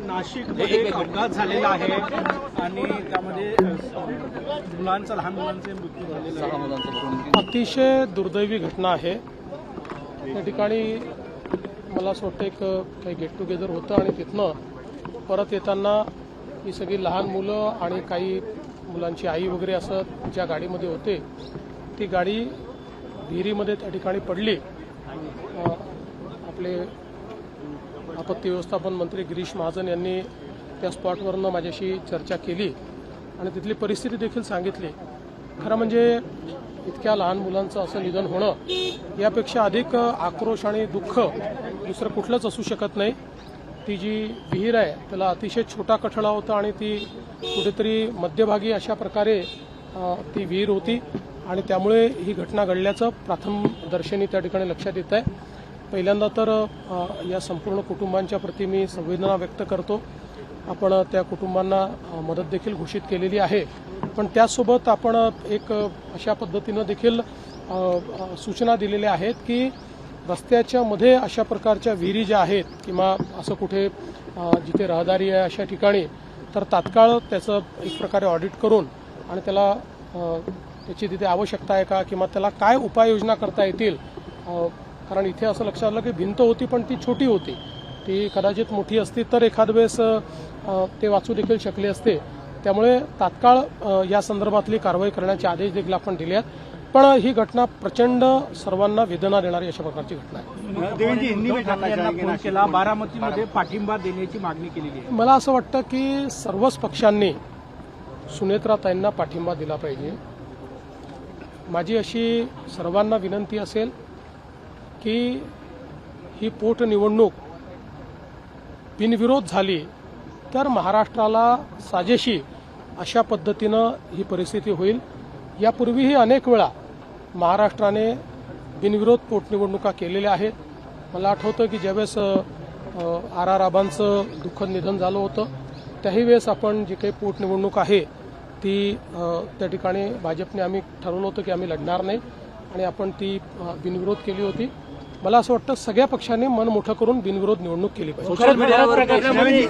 नाशिकमध्ये अपघात झालेला आहे आणि त्यामध्ये मुलांचा लहान मुलांचे मृत्यू झालेला आहे. अतिशय दुर्दैवी घटना आहे. त्या ठिकाणी मला असं वाटतं एक काही गेट टुगेदर होतं आणि तिथनं परत येताना ही सगळी लहान मुलं आणि काही मुलांची आई वगैरे असं ज्या गाडीमध्ये होते ती गाडी विहिरीमध्ये त्या ठिकाणी पडली. आपले आपत्ती व्यवस्थापन मंत्री गिरीश महाजन यांनी त्या स्पॉटवरनं माझ्याशी चर्चा केली आणि तिथली परिस्थिती देखील सांगितली. खरं म्हणजे इतक्या लहान मुलांचं असं निधन होणं यापेक्षा अधिक आक्रोश आणि दुःख दुसरं कुठलंच असू शकत नाही. ती जी विहीर आहे त्याला अतिशय छोटा कठडा होता आणि ती कुठेतरी मध्यभागी अशा प्रकारे ती विहीर होती आणि त्यामुळे ही घटना घडल्याचं प्रथमदर्शनी त्या ठिकाणी लक्षात येत आहे. पहिल्यांदा तर या संपूर्ण कुटुंबांच्या प्रती मी संवेदना व्यक्त करतो. आपण त्या कुटुंबांना मदत देखील घोषित केलेली आहे, पण त्यासोबत आपण एक अशा पद्धतीनं देखील सूचना दिलेल्या आहेत की रस्त्याच्या मध्ये अशा प्रकारच्या विहिरी ज्या आहेत किंवा असं कुठे जिथे रहदारी आहे अशा ठिकाणी तर तात्काळ त्याचं एक प्रकारे ऑडिट करून आणि त्याला त्याची तिथे आवश्यकता आहे का किंवा त्याला काय उपाययोजना करता येतील. कारण इथे असं लक्षात आलं की भिंत होती पण ती छोटी होती. ती कदाचित मोठी असती तर एखाद वेळेस ते वाचू देखील शकले असते. त्यामुळे तात्काळ या संदर्भातली कारवाई करण्याचे आदेश देखील आपण दिले आहेत. पण ही घटना प्रचंड सर्वांना वेदना देणारी अशा प्रकारची घटना आहे. बारामतीमध्ये पाठिंबा देण्याची मागणी केलेली आहे. मला असं वाटतं की सर्वच पक्षांनी सुनेत्राताईंना पाठिंबा दिला पाहिजे. माझी अशी सर्वांना विनंती असेल की ही पोटनिवडणूक बिनविरोध झाली तर महाराष्ट्राला साजेशी अशा पद्धतीनं ही परिस्थिती होईल. यापूर्वीही अनेक वेळा महाराष्ट्राने बिनविरोध पोटनिवडणुका केलेल्या आहेत. मला आठवतं की ज्यावेळेस RR आबांचं दुःखद निधन झालं होतं त्याही वेळेस आपण जी काही पोटनिवडणूक आहे ती त्या ठिकाणी भाजपने आम्ही ठरवलं होतं की आम्ही लढणार नाही आणि आपण ती बिनविरोध केली होती. मला असं वाटतं सगळ्या पक्षांनी मन मोठं करून बिनविरोध निवडणूक केली पाहिजे.